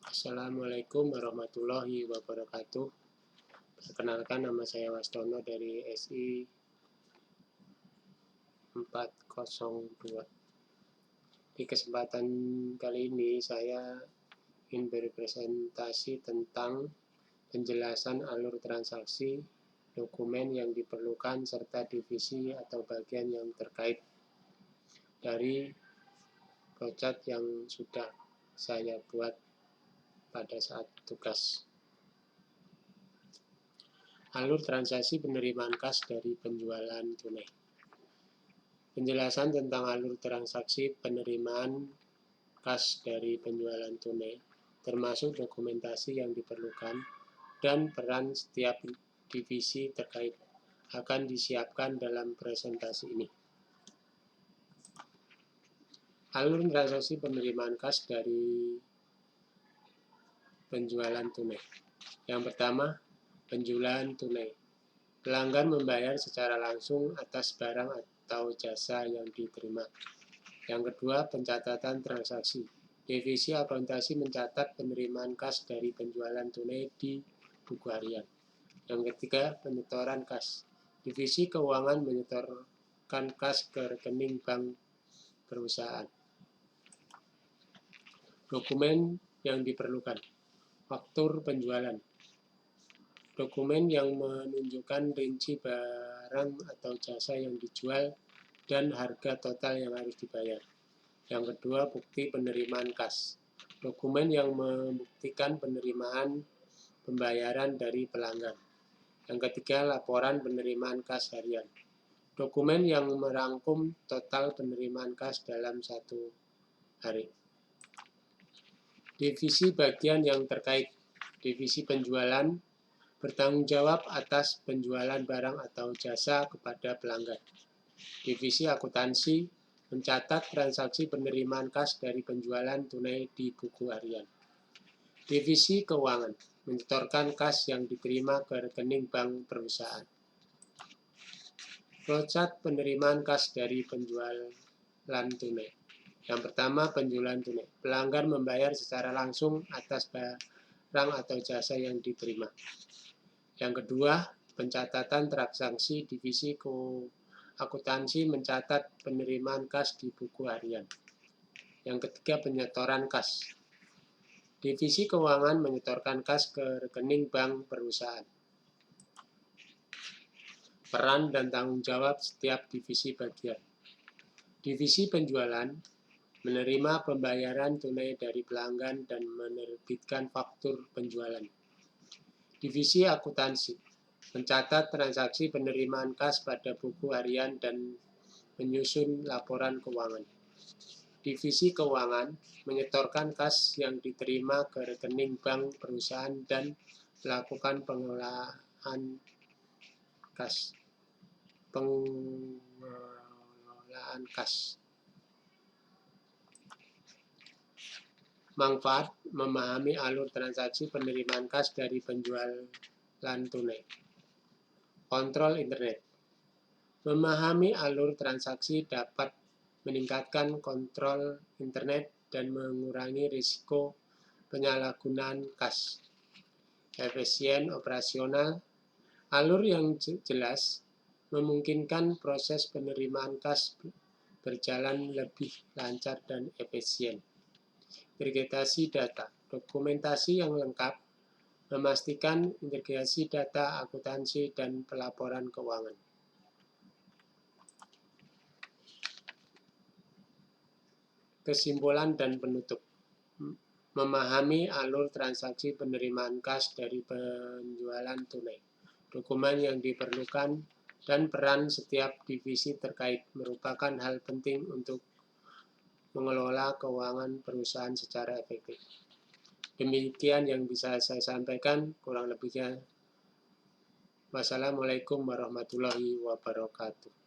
Assalamualaikum warahmatullahi wabarakatuh. Perkenalkan, nama saya Wastono dari SI 402. Di kesempatan kali ini saya ingin berpresentasi tentang penjelasan alur transaksi, dokumen yang diperlukan, serta divisi atau bagian yang terkait dari flowchart yang sudah saya buat pada saat tugas. Alur transaksi penerimaan kas dari penjualan tunai. Penjelasan tentang alur transaksi penerimaan kas dari penjualan tunai, termasuk dokumentasi yang diperlukan dan peran setiap divisi terkait, akan disiapkan dalam presentasi ini. Alur transaksi penerimaan kas dari penjualan tunai. Yang pertama, penjualan tunai. Pelanggan membayar secara langsung atas barang atau jasa yang diterima. Yang kedua, pencatatan transaksi. Divisi akuntansi mencatat penerimaan kas dari penjualan tunai di buku harian. Yang ketiga, penyetoran kas. Divisi keuangan menyetorkan kas ke rekening bank perusahaan. Dokumen yang diperlukan. Faktur penjualan. Dokumen yang menunjukkan rinci barang atau jasa yang dijual dan harga total yang harus dibayar. Yang kedua, bukti penerimaan kas. Dokumen yang membuktikan penerimaan pembayaran dari pelanggan. Yang ketiga, laporan penerimaan kas harian. Dokumen yang merangkum total penerimaan kas dalam satu hari. Divisi bagian yang terkait. Divisi penjualan bertanggung jawab atas penjualan barang atau jasa kepada pelanggan. Divisi akuntansi mencatat transaksi penerimaan kas dari penjualan tunai di buku harian. Divisi keuangan menyetorkan kas yang diterima ke rekening bank perusahaan. Flowchart penerimaan kas dari penjualan tunai. Yang pertama, penjualan tunai. Pelanggan membayar secara langsung atas barang atau jasa yang diterima. Yang kedua, pencatatan transaksi. Divisi akuntansi mencatat penerimaan kas di buku harian. Yang ketiga, penyetoran kas. Divisi keuangan menyetorkan kas ke rekening bank perusahaan. Peran dan tanggung jawab setiap divisi bagian. Divisi penjualan menerima pembayaran tunai dari pelanggan dan menerbitkan faktur penjualan. Divisi akuntansi mencatat transaksi penerimaan kas pada buku harian dan menyusun laporan keuangan. Divisi keuangan menyetorkan kas yang diterima ke rekening bank perusahaan dan melakukan pengelolaan kas. Manfaat memahami alur transaksi penerimaan kas dari penjualan tunai. Kontrol internet. Memahami alur transaksi dapat meningkatkan kontrol internet dan mengurangi risiko penyalahgunaan kas. Efisien operasional. Alur yang jelas memungkinkan proses penerimaan kas berjalan lebih lancar dan efisien. Integrasi data. Dokumentasi yang lengkap memastikan integrasi data akuntansi dan pelaporan keuangan. Kesimpulan dan penutup. Memahami alur transaksi penerimaan kas dari penjualan tunai. Dokumen yang diperlukan dan peran setiap divisi terkait merupakan hal penting untuk mengelola keuangan perusahaan secara efektif. Demikian yang bisa saya sampaikan, kurang lebihnya. Wassalamualaikum warahmatullahi wabarakatuh.